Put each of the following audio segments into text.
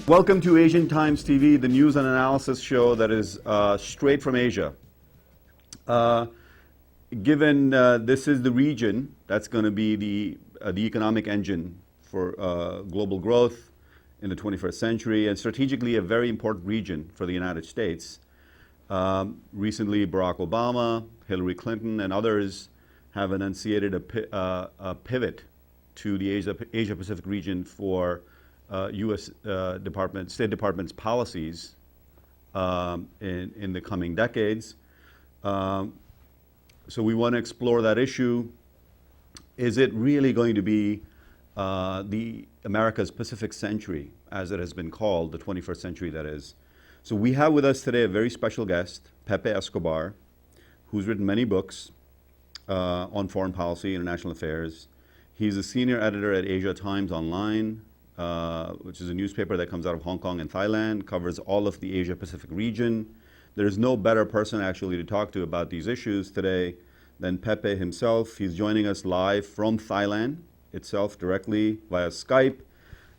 Welcome to Asian Times TV, the news and analysis show that is straight from Asia. Given this is the region that's going to be the economic engine for global growth in the 21st century, and strategically a very important region for the United States. Recently, Barack Obama, Hillary Clinton, and others have enunciated a pivot to the Asia-Pacific region for U.S. State Department's policies in the coming decades. So we want to explore that issue. Is it really going to be the America's Pacific century, as it has been called, the 21st century that is? So we have with us today a very special guest, Pepe Escobar, who's written many books on foreign policy, international affairs. He's a senior editor at Asia Times Online, which is a newspaper that comes out of Hong Kong and Thailand, covers all of the Asia-Pacific region. There's no better person actually to talk to about these issues today than Pepe himself. He's joining us live from Thailand itself directly via Skype.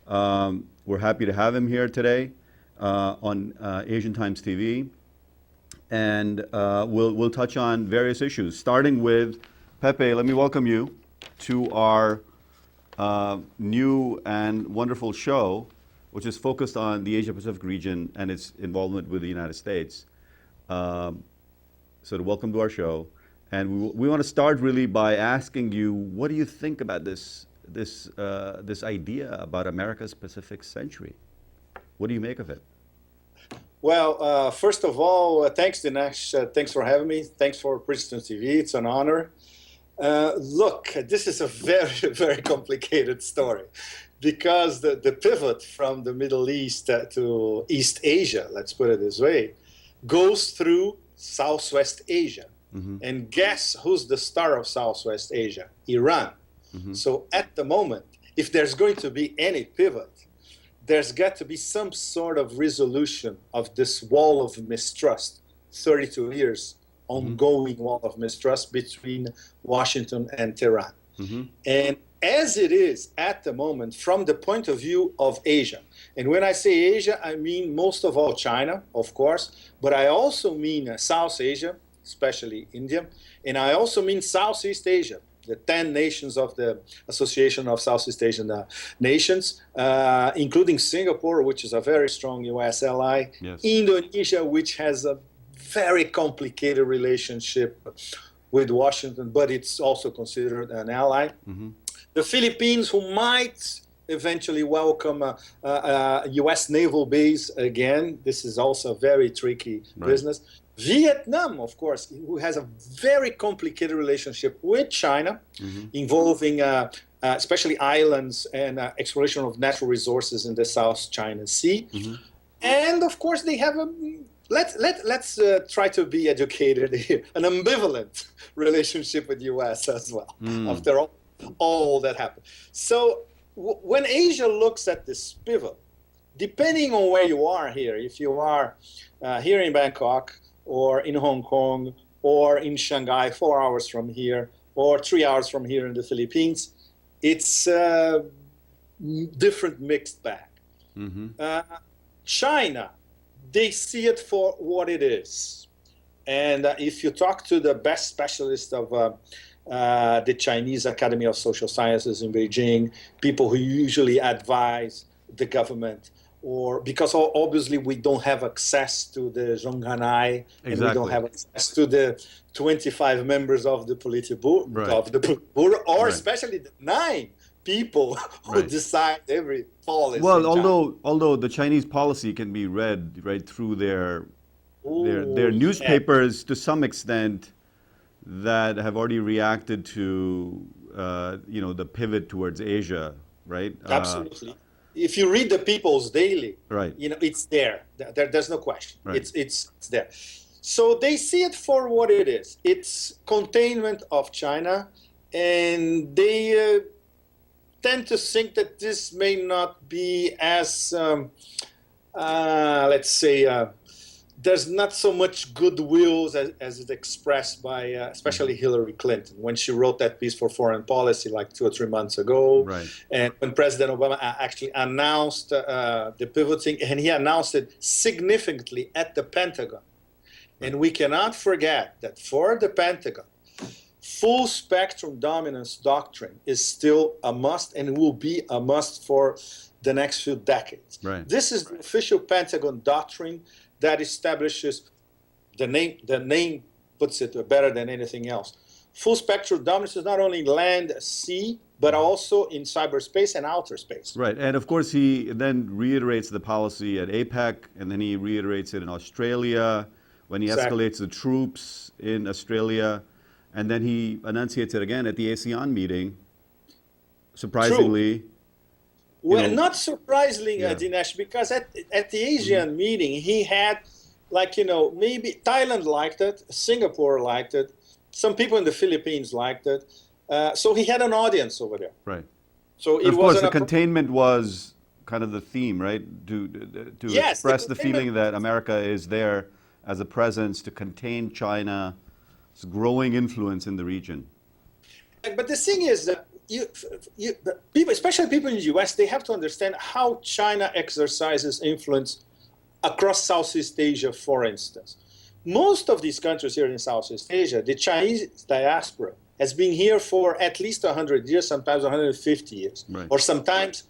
We're happy to have him here today on Asian Times TV. And we'll touch on various issues, starting with Pepe. Let me welcome you to our new and wonderful show, which is focused on the Asia-Pacific region and its involvement with the United States. So welcome to our show. And we want to start really by asking you, what do you think about this idea about America's Pacific century? What do you make of it? Well, first of all, thanks, Dinesh. Thanks for having me. Thanks for Princeton TV. It's an honor. Look, this is a very, very complicated story because the pivot from the Middle East to East Asia, let's put it this way, goes through Southwest Asia. Mm-hmm. And guess who's the star of Southwest Asia? Iran. Mm-hmm. So at the moment, if there's going to be any pivot, there's got to be some sort of resolution of this wall of mistrust, 32 years ongoing wall of mistrust between Washington and Tehran. Mm-hmm. And as it is at the moment, from the point of view of Asia, and when I say Asia, I mean most of all China, of course, but I also mean South Asia, especially India, and I also mean Southeast Asia, the 10 nations of the Association of Southeast Asian Nations, including Singapore, which is a very strong U.S. ally, yes. Indonesia, which has a very complicated relationship with Washington, but it's also considered an ally. Mm-hmm. The Philippines, who might eventually welcome a U.S. naval base again. This is also a very tricky business. Vietnam, of course, who has a very complicated relationship with China, mm-hmm. involving especially islands and exploration of natural resources in the South China Sea. Mm-hmm. And of course, they have let's try to be educated here, an ambivalent relationship with the U.S. as well, after all that happened. So when Asia looks at this pivot, depending on where you are here, if you are here in Bangkok or in Hong Kong or in Shanghai, 4 hours from here, or 3 hours from here in the Philippines, it's a different mixed bag. Mm-hmm. China, they see it for what it is. And if you talk to the best specialists of the Chinese Academy of Social Sciences in Beijing, people who usually advise the government, or because obviously we don't have access to the Zhonghanai, and we don't have access to the 25 members of the Politburo, or especially the 9 people who decide every policy. Well, although the Chinese policy can be read right through their newspapers to some extent that have already reacted to the pivot towards Asia, right? Absolutely. If you read the People's Daily, it's there. There's no question. Right. It's there. So they see it for what it is. It's containment of China, and they tend to think that this may not be as, let's say, there's not so much goodwill as it's expressed by especially Hillary Clinton when she wrote that piece for foreign policy like 2 or 3 months ago. Right. And when President Obama actually announced the pivoting, and he announced it significantly at the Pentagon. And we cannot forget that for the Pentagon, full spectrum dominance doctrine is still a must and will be a must for the next few decades. Right. This is the official Pentagon doctrine that establishes the name puts it better than anything else. Full spectrum dominance is not only land, sea, but also in cyberspace and outer space. Right, and of course he then reiterates the policy at APEC, and then he reiterates it in Australia when he escalates the troops in Australia, and then he enunciates it again at the ASEAN meeting, surprisingly. True. Well, not surprisingly, Dinesh, because at the Asian meeting, he had, maybe Thailand liked it, Singapore liked it, some people in the Philippines liked it. So he had an audience over there. Right. So of course, the containment was kind of the theme, right? To express the feeling that America is there as a presence to contain China's growing influence in the region. But the thing is that people, especially people in the U.S., they have to understand how China exercises influence across Southeast Asia, for instance. Most of these countries here in Southeast Asia, the Chinese diaspora has been here for at least 100 years, sometimes 150 years, or sometimes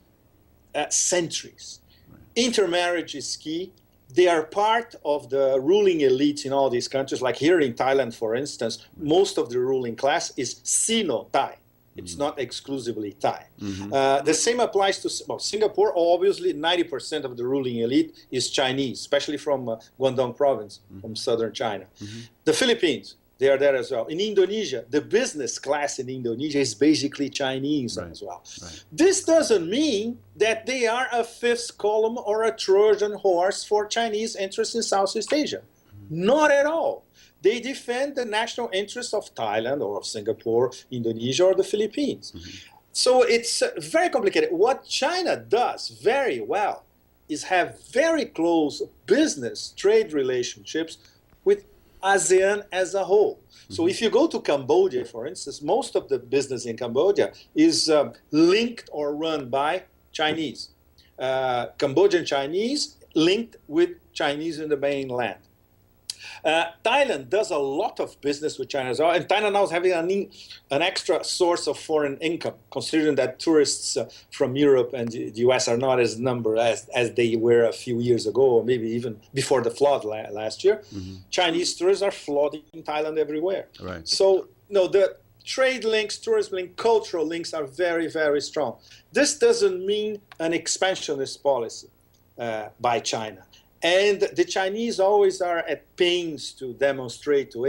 centuries. Right. Intermarriage is key. They are part of the ruling elite in all these countries. Like here in Thailand, for instance, most of the ruling class is Sino-Thai. It's not exclusively Thai. The same applies to Singapore. Obviously, 90% of the ruling elite is Chinese, especially from Guangdong province, from southern China. The Philippines, they are there as well. In Indonesia, the business class in Indonesia is basically Chinese as well. Right. This doesn't mean that they are a fifth column or a Trojan horse for Chinese interests in Southeast Asia. Not at all. They defend the national interests of Thailand or of Singapore, Indonesia, or the Philippines. So it's very complicated. What China does very well is have very close business, trade relationships with ASEAN as a whole. So if you go to Cambodia, for instance, most of the business in Cambodia is linked or run by Chinese. Cambodian Chinese linked with Chinese in the mainland. Thailand does a lot of business with China as well, and Thailand now is having an extra source of foreign income, considering that tourists from Europe and the US are not as numerous as they were a few years ago, or maybe even before the flood last year. Chinese tourists are flooding Thailand everywhere. Right. So, the trade links, tourism links, cultural links are very, very strong. This doesn't mean an expansionist policy by China. And the Chinese always are at pains to demonstrate to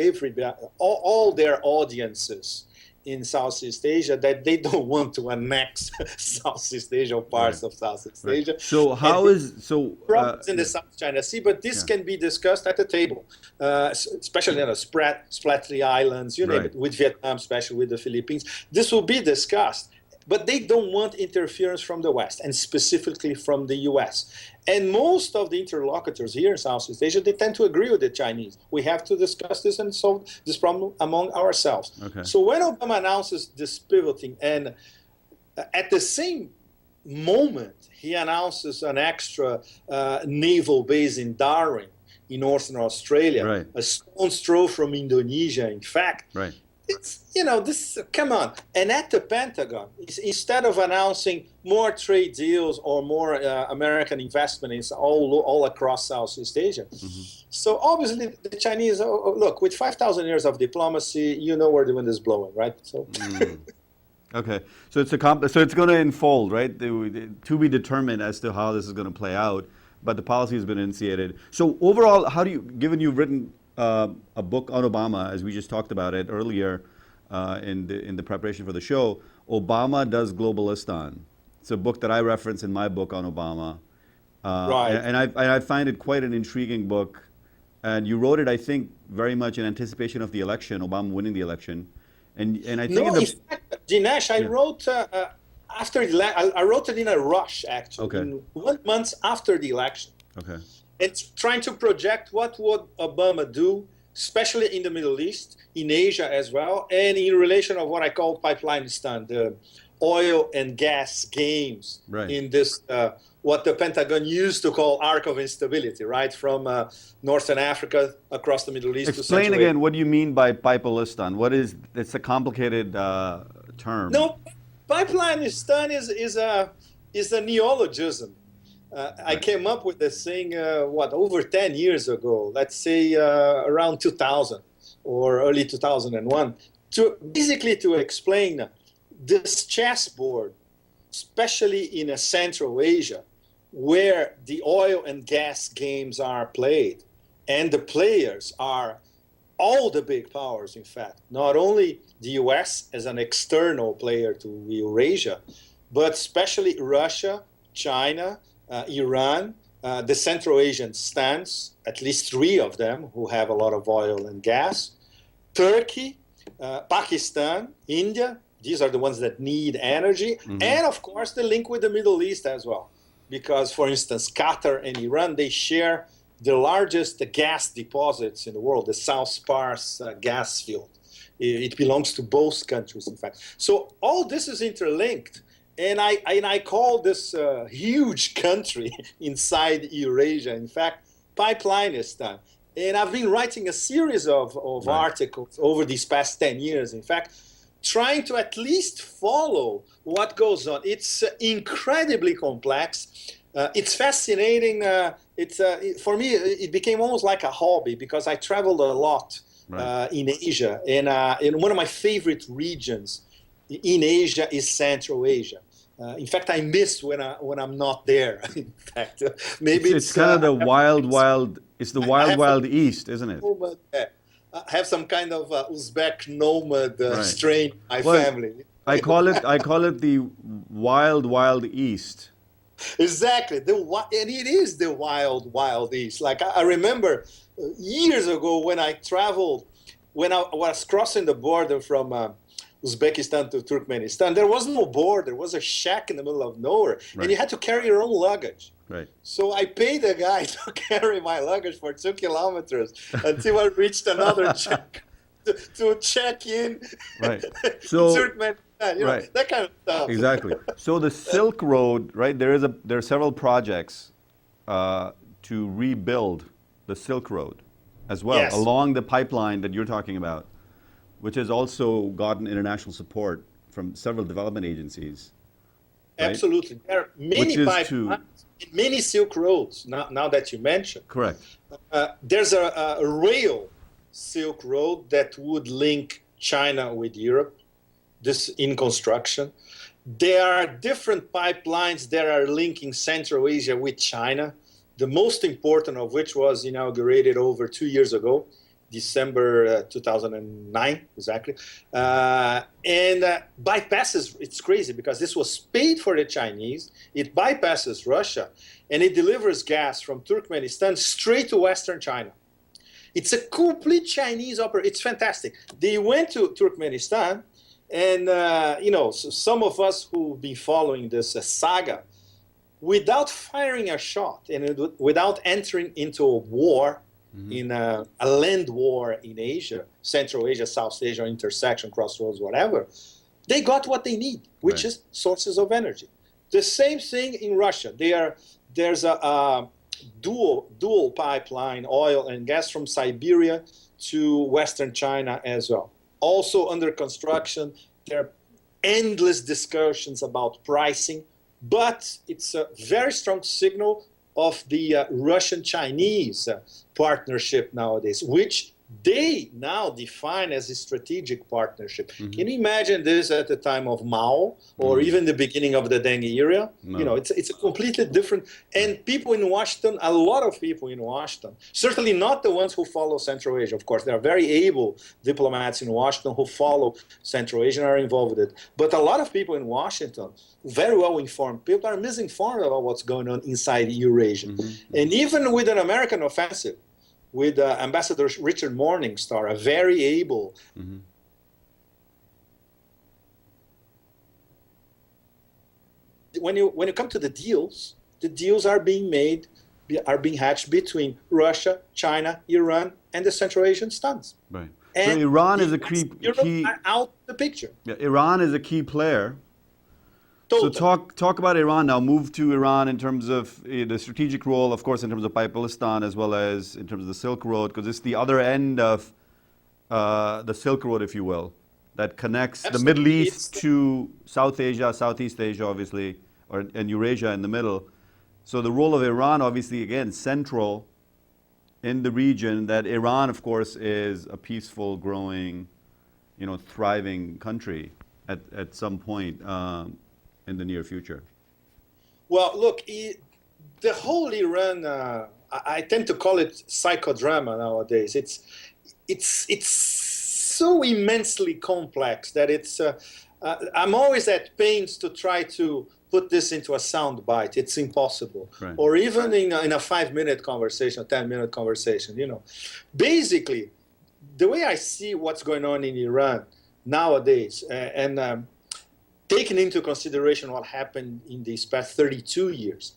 all their audiences in Southeast Asia that they don't want to annex Southeast Asia or parts of Southeast Asia. So problems in the South China Sea, but this can be discussed at the table, especially in the Spratly Islands, you name it, with Vietnam, especially with the Philippines. This will be discussed. But they don't want interference from the West, and specifically from the U.S. And most of the interlocutors here in Southeast Asia, they tend to agree with the Chinese. We have to discuss this and solve this problem among ourselves. Okay. So when Obama announces this pivoting, and at the same moment, he announces an extra naval base in Darwin in northern Australia, a stone's throw from Indonesia, in fact. Right. It's, come on. And at the Pentagon, instead of announcing more trade deals or more American investment in all across Southeast Asia. So obviously the Chinese, look, with 5,000 years of diplomacy, where the wind is blowing, right? So. Okay. So it's going to unfold, right? To be determined as to how this is going to play out, but the policy has been initiated. So overall, given you've written a book on Obama, as we just talked about it earlier in the preparation for the show, Obama Does Globalistan. It's a book that I reference in my book on Obama. And I find it quite an intriguing book. And you wrote it, I think, very much in anticipation of the election, Obama winning the election. And I think in fact, Dinesh, I wrote I wrote it in a rush, actually, 1 month after the election. Okay. and trying to project what would Obama do, especially in the Middle East, in Asia as well, and in relation of what I call pipeline stand, the oil and gas games in this, what the Pentagon used to call arc of instability, right? From Northern Africa across the Middle East to Central Asia. Explain again, what do you mean by Pipelistan? What is, it's a complicated term. No, Pipelinistan is a neologism. I came up with this thing, over 10 years ago, let's say around 2000 or early 2001, basically to explain this chessboard, especially in Central Asia, where the oil and gas games are played. And the players are all the big powers, in fact, not only the US as an external player to Eurasia, but especially Russia, China, Iran, the Central Asian stans, at least 3 of them who have a lot of oil and gas, Turkey, Pakistan, India, these are the ones that need energy, and of course the link with the Middle East as well. Because, for instance, Qatar and Iran, they share the largest gas deposits in the world, the South Pars gas field. It belongs to both countries, in fact. So all this is interlinked. And I call this huge country inside Eurasia, in fact, Pipelinistan. And I've been writing a series of articles over these past 10 years, in fact, trying to at least follow what goes on. It's incredibly complex. It's fascinating. For me, it became almost like a hobby because I traveled a lot in Asia. And one of my favorite regions in Asia is Central Asia. In fact, I miss when I'm not there. In fact, maybe it's kind of the wild. It's the wild East, isn't it? I have some kind of Uzbek nomad strain in my family. I call it the wild East. Exactly, and it is the wild East. Like I remember years ago when I traveled, when I was crossing the border from Uzbekistan to Turkmenistan, there was no border. There was a shack in the middle of nowhere, and you had to carry your own luggage. Right. So I paid a guy to carry my luggage for 2 kilometers until I reached another check to check in. Right. So Turkmenistan, that kind of stuff. Exactly. So the Silk Road, right? There are several projects to rebuild the Silk Road as well, along the pipeline that you're talking about, which has also gotten international support from several development agencies. Right? Absolutely. There are many pipelines, many Silk Roads, now that you mention. Correct. There's a rail Silk Road that would link China with Europe, this in construction. There are different pipelines that are linking Central Asia with China, the most important of which was inaugurated over 2 years ago, December 2009, exactly. And bypasses, it's crazy because this was paid for the Chinese, it bypasses Russia, and it delivers gas from Turkmenistan straight to Western China. It's a complete Chinese operation. It's fantastic. They went to Turkmenistan, and some of us who've been following this saga, without firing a shot and without entering into a war, in a land war in Asia, Central Asia, South Asia, intersection, crossroads, whatever, they got what they need, which is sources of energy. The same thing in Russia. There's a dual pipeline, oil and gas from Siberia to Western China as well. Also under construction. There are endless discussions about pricing, but it's a very strong signal of the Russian-Chinese partnership nowadays, which they now define as a strategic partnership. Can you imagine this at the time of Mao or even the beginning of the Deng era? No. It's a completely different, and people in Washington, a lot of people in Washington, certainly not the ones who follow Central Asia, of course, there are very able diplomats in Washington who follow Central Asia and are involved with it, but a lot of people in Washington, very well informed people, are misinformed about what's going on inside Eurasia. And even with an American offensive, with Ambassador Richard Morningstar, a very able when you come to the deals are being made are being hatched between Russia, China, Iran, and the Central Asian states. Right. So And Iran the is a US key, and Europe are out the picture. yeah, Iran is a key player. So Totally. talk about Iran now. Move to Iran in terms of the strategic role, of course, in terms of Palestine as well as in terms of the Silk Road, because it's the other end of the Silk Road, if you will, that connects the Middle Absolutely. East to South Asia, Southeast Asia, obviously, and Eurasia in the middle. So the role of Iran, obviously, again, central in the region. That Iran, of course, is a peaceful, growing, thriving country at some point in the near future. Well, look, the whole Iran, I tend to call it psychodrama nowadays. It's so immensely complex that I'm always at pains to try to put this into a sound bite. It's impossible. Right. Or even in a 5-minute conversation, a 10-minute conversation, Basically, the way I see what's going on in Iran nowadays, and taking into consideration what happened in these past 32 years,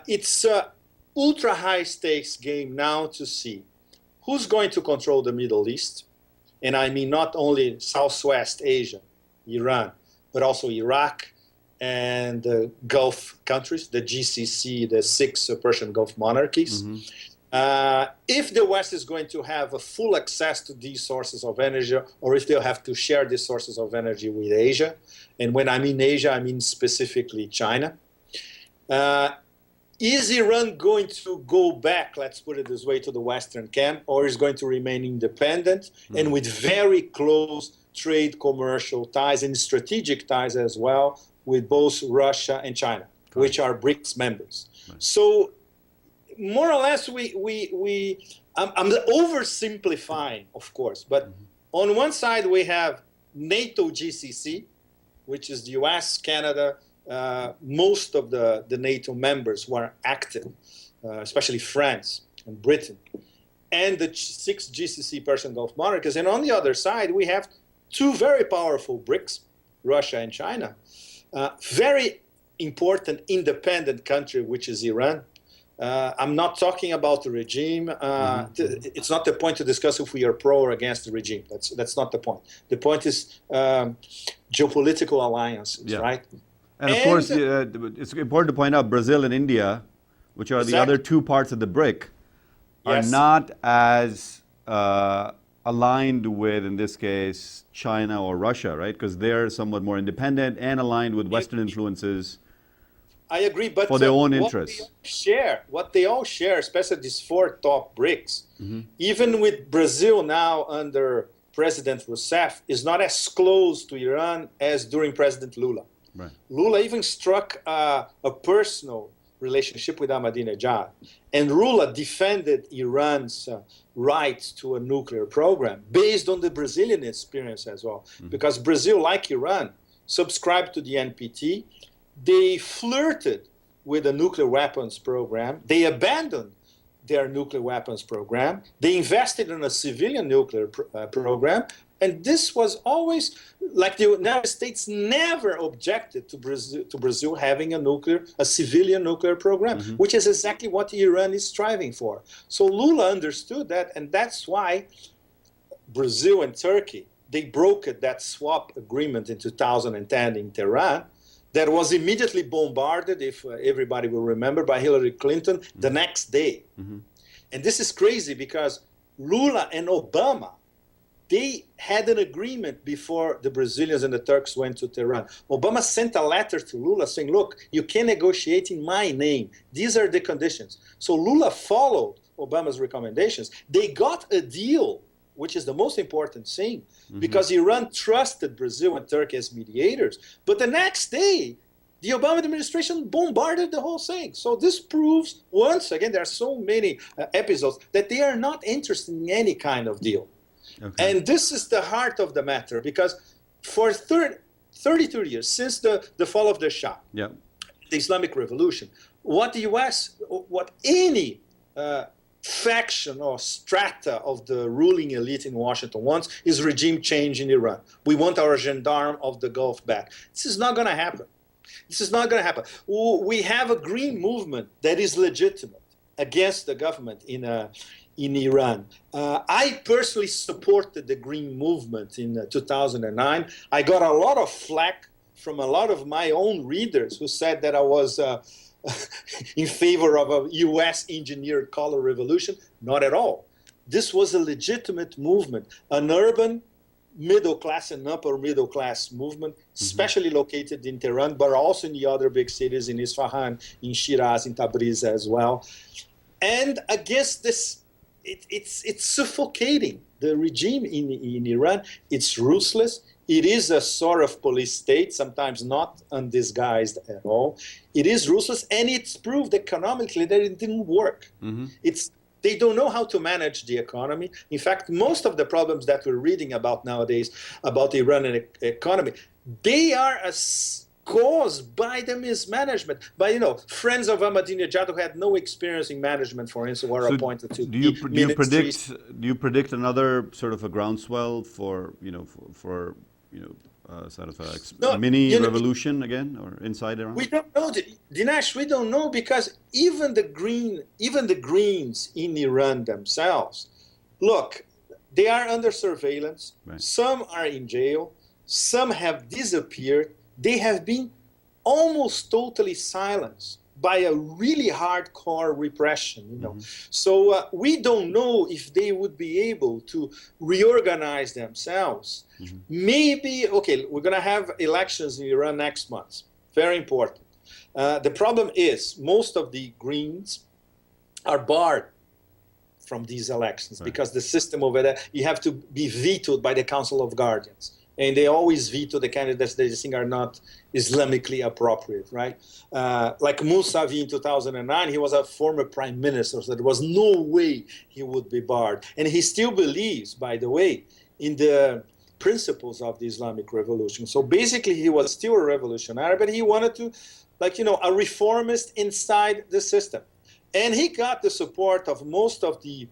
it's an ultra high stakes game now to see who's going to control the Middle East. And I mean not only Southwest Asia, Iran, but also Iraq and the Gulf countries, the GCC, the 6 Persian Gulf monarchies. Mm-hmm. If the West is going to have a full access to these sources of energy, or if they'll have to share these sources of energy with Asia, and when I mean Asia, I mean specifically China, is Iran going to go back, let's put it this way, to the Western camp, or is going to remain independent and with very close trade, commercial ties, and strategic ties as well with both Russia and China, which are BRICS members? Right. So more or less, I'm oversimplifying, of course, but on one side we have NATO GCC, which is the US, Canada, most of the NATO members who are active, especially France and Britain, and the 6 GCC Persian Gulf monarchies. And on the other side, we have 2 very powerful BRICS, Russia and China, very important independent country, which is Iran. I'm not talking about the regime. It's not the point to discuss if we are pro or against the regime. That's not the point. The point is geopolitical alliances, right? And of course, it's important to point out Brazil and India, which are the other 2 parts of the BRIC, are not as aligned with, in this case, China or Russia, right? Because they're somewhat more independent and aligned with Western influences. I agree, but for their own interests. What they all share, especially these 4 top BRICS, even with Brazil now under President Rousseff, is not as close to Iran as during President Lula. Right. Lula even struck a personal relationship with Ahmadinejad, and Lula defended Iran's right to a nuclear program based on the Brazilian experience as well, because Brazil, like Iran, subscribed to the NPT. They flirted with a nuclear weapons program. They abandoned their nuclear weapons program. They invested in a civilian nuclear program. And this was always, like the United States never objected to Brazil having a civilian nuclear program, which is exactly what Iran is striving for. So Lula understood that, and that's why Brazil and Turkey, they brokered that swap agreement in 2010 in Tehran, that was immediately bombarded, if everybody will remember, by Hillary Clinton the next day. And this is crazy because Lula and Obama, they had an agreement before the Brazilians and the Turks went to Tehran. Obama sent a letter to Lula saying, look, you can negotiate in my name. These are the conditions. So Lula followed Obama's recommendations. They got a deal, which is the most important thing, because Iran trusted Brazil and Turkey as mediators. But the next day, the Obama administration bombarded the whole thing. So this proves, once again, there are so many episodes, that they are not interested in any kind of deal. Okay. And this is the heart of the matter, because for 32 years, since the fall of the Shah, the Islamic Revolution, what the U.S., what any faction or strata of the ruling elite in Washington wants is regime change in Iran. We want our gendarme of the Gulf back. This is not going to happen. This is not going to happen. We have a green movement that is legitimate against the government in Iran. I personally supported the green movement in 2009. I got a lot of flack from a lot of my own readers who said that I was in favor of a U.S. engineered color revolution. Not at all. This was a legitimate movement, an urban middle class and upper middle class movement, especially located in Tehran, but also in the other big cities, in Isfahan, in Shiraz, in Tabriz as well. And against this, it's suffocating. The regime in Iran, it's ruthless. It is a sort of police state, sometimes not undisguised at all. It is ruthless, and it's proved economically that it didn't work. They don't know how to manage the economy. In fact, most of the problems that we're reading about nowadays about the Iranian economy, they are caused by the mismanagement. By, friends of Ahmadinejad who had no experience in management, for instance, were appointed to do you predict another sort of a groundswell for sort of a mini revolution again, or inside Iran? We don't know, Dinesh. We don't know, because even the Greens in Iran themselves, look, they are under surveillance. Right. Some are in jail. Some have disappeared. They have been almost totally silenced by a really hardcore repression, So we don't know if they would be able to reorganize themselves. Maybe, okay, we're going to have elections in Iran next month. Very important. The problem is most of the Greens are barred from these elections, right, because the system over there, you have to be vetoed by the Council of Guardians. And they always veto the candidates they think are not Islamically appropriate, right? Like Mousavi in 2009, he was a former prime minister, so there was no way he would be barred. And he still believes, by the way, in the principles of the Islamic revolution. So basically, he was still a revolutionary, but he wanted to, a reformist inside the system. And he got the support of most of the,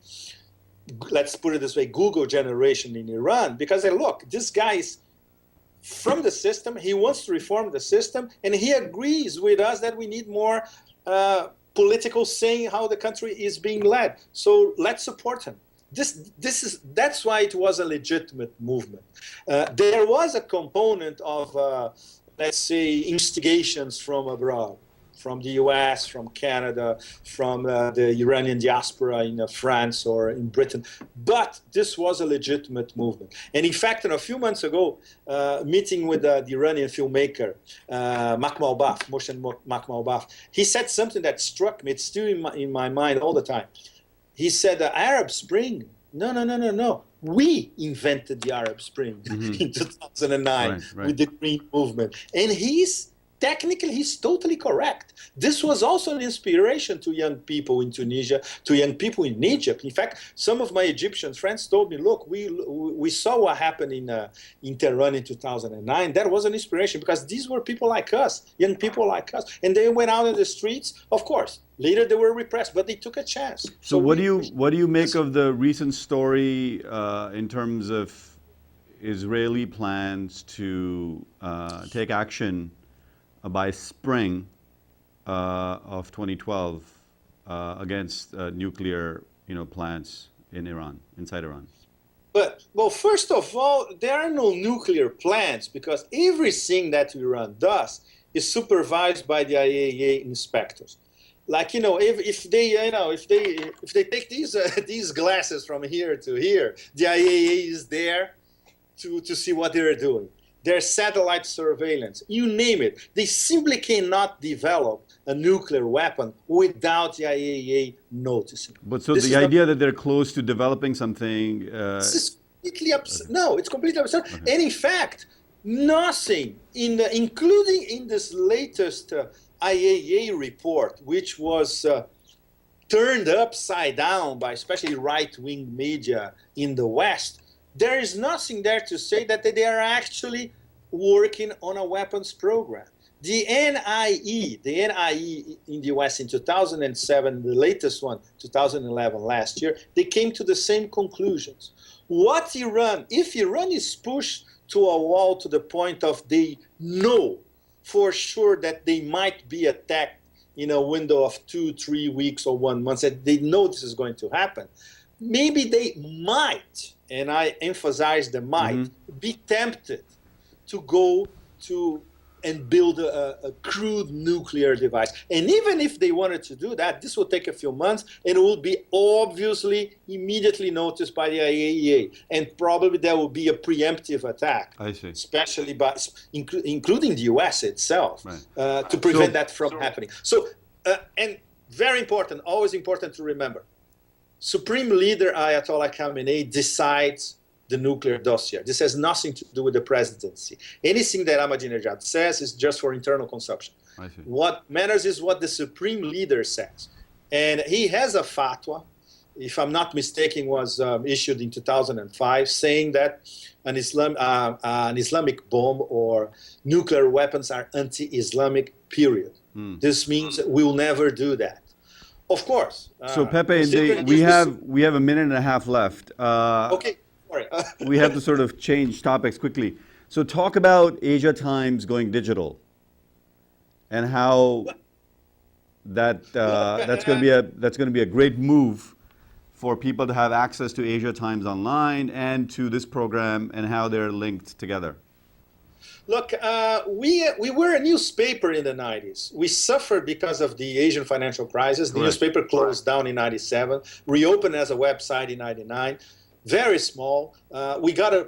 let's put it this way, Google generation in Iran, because they look, this guy is from the system, he wants to reform the system, and he agrees with us that we need more political saying how the country is being led. So let's support him. That's why it was a legitimate movement. There was a component of, let's say, instigations from abroad, from the US, from Canada, from the Iranian diaspora in France or in Britain. But this was a legitimate movement. And in fact, a few months ago, meeting with the Iranian filmmaker, Mohsen Makhmalbaf, he said something that struck me. It's still in my mind all the time. He said, the Arab Spring, no. We invented the Arab Spring in 2009 with the Green Movement. And technically, he's totally correct. This was also an inspiration to young people in Tunisia, to young people in Egypt. In fact, some of my Egyptian friends told me, look, we saw what happened in Tehran in 2009. That was an inspiration, because these were people like us, young people like us. And they went out in the streets, of course. Later, they were repressed, but they took a chance. So what do you make of the recent story in terms of Israeli plans to take action by spring of 2012 against nuclear plants in Iran, inside Iran? Well, first of all, there are no nuclear plants, because everything that Iran does is supervised by the IAEA inspectors. Like, if they take these glasses from here to here, the IAEA is there to see what they're doing. There's satellite surveillance, you name it. They simply cannot develop a nuclear weapon without the IAEA noticing. But so the idea that they're close to developing something... This is completely absurd. No, it's completely absurd. Okay. And in fact, nothing, including in this latest IAEA report, which was turned upside down by especially right-wing media in the West, there is nothing there to say that they are actually working on a weapons program. The NIE in the US in 2007, the latest one, 2011, last year, they came to the same conclusions. If Iran is pushed to a wall to the point of they know for sure that they might be attacked in a window of 2-3 weeks or 1 month, that they know this is going to happen, maybe they might, and I emphasize the might, be tempted to go to and build a crude nuclear device. And even if they wanted to do that, this will take a few months, and it will be obviously immediately noticed by the IAEA. And probably there will be a preemptive attack, I see. especially by, including the US itself, Right. to prevent that from happening. So, and very important, always important to remember, Supreme Leader Ayatollah Khamenei decides the nuclear dossier. This has nothing to do with the presidency. Anything that Ahmadinejad says is just for internal consumption. I see. What matters is what the Supreme Leader says. And he has a fatwa, if I'm not mistaken, was issued in 2005, saying that an Islamic bomb or nuclear weapons are anti-Islamic, period. This means that we will never do that. Of course. So Pepe, we have a minute and a half left. Okay. We have to sort of change topics quickly. So talk about Asia Times going digital, and how that's going to be a great move for people to have access to Asia Times Online and to this program, and how they're linked together. Look, we were a newspaper in the 90s. We suffered because of the Asian financial crisis. The newspaper closed down in 97, reopened as a website in 99. Very small. We got a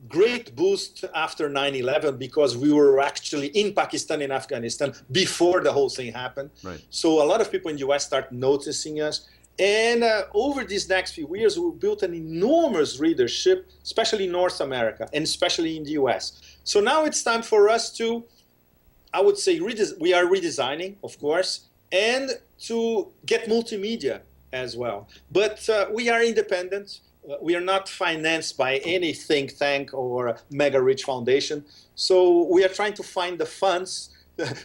great boost after 9/11 because we were actually in Pakistan and Afghanistan before the whole thing happened. Right. So a lot of people in the US start noticing us. And over these next few years, we built an enormous readership, especially in North America and especially in the US. So now it's time for us to, I would say, we are redesigning, of course, and to get multimedia as well. But we are independent. We are not financed by any think tank or mega rich foundation. So we are trying to find the funds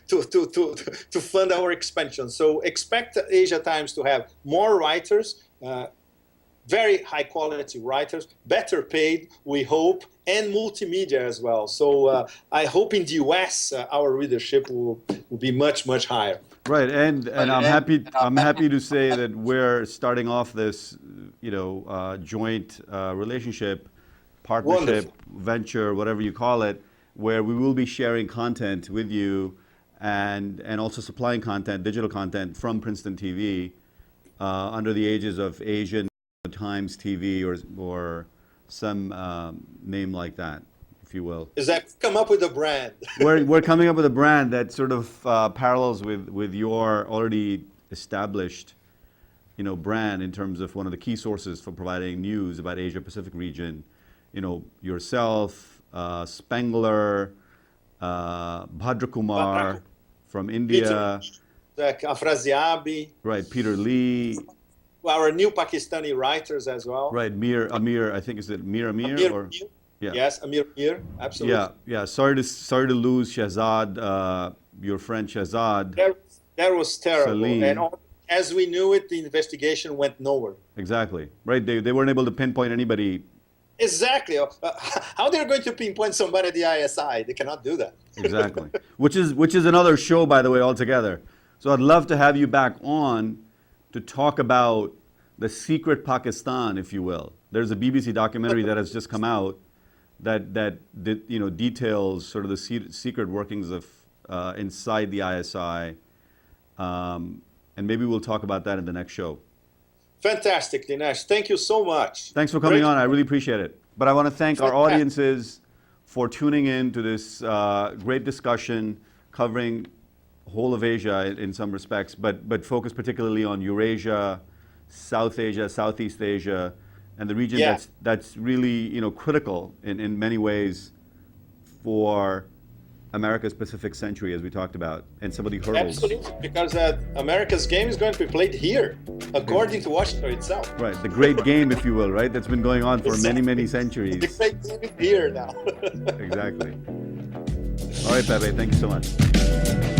to fund our expansion. So expect Asia Times to have more writers, very high quality writers, better paid, we hope, and multimedia as well. So I hope in the US our readership will be much, much higher. Right, and I'm happy to say that we're starting off this, joint relationship, partnership, venture, whatever you call it, where we will be sharing content with you, and also supplying content, digital content from Princeton TV, under the aegis of Asian Times TV or some name like that, if you will. Is that come up with a brand? We're coming up with a brand that sort of parallels with your already established, brand in terms of one of the key sources for providing news about Asia Pacific region. Yourself, Spengler, Bhadra Kumar from India, Afraziabi, right? Peter Lee. Our new Pakistani writers as well. Right, Amir. I think is it Amir? Amir. Yeah. Yes, Amir, absolutely. Yeah. Sorry to lose Shahzad, your friend Shahzad. That was terrible. Salim. And as we knew it, the investigation went nowhere. Exactly. Right. They weren't able to pinpoint anybody. Exactly. How they're going to pinpoint somebody at the ISI? They cannot do that. Exactly. Which is another show, by the way, altogether. So I'd love to have you back on to talk about the secret Pakistan, if you will. There's a BBC documentary that has just come out that details sort of the secret workings of inside the ISI, and maybe we'll talk about that in the next show. Fantastic, Dinesh. Thank you so much. Thanks for coming on. I really appreciate it. But I want to thank our audiences for tuning in to this great discussion covering whole of Asia in some respects, but focus particularly on Eurasia, South Asia, Southeast Asia, and the region that's really critical in many ways for America's Pacific century, as we talked about, and some of the hurdles. Absolutely, because America's game is going to be played here, according to Washington itself. Right, the great game, if you will, right? That's been going on for many centuries. The great game is here now. Exactly. All right, Pepe, thank you so much.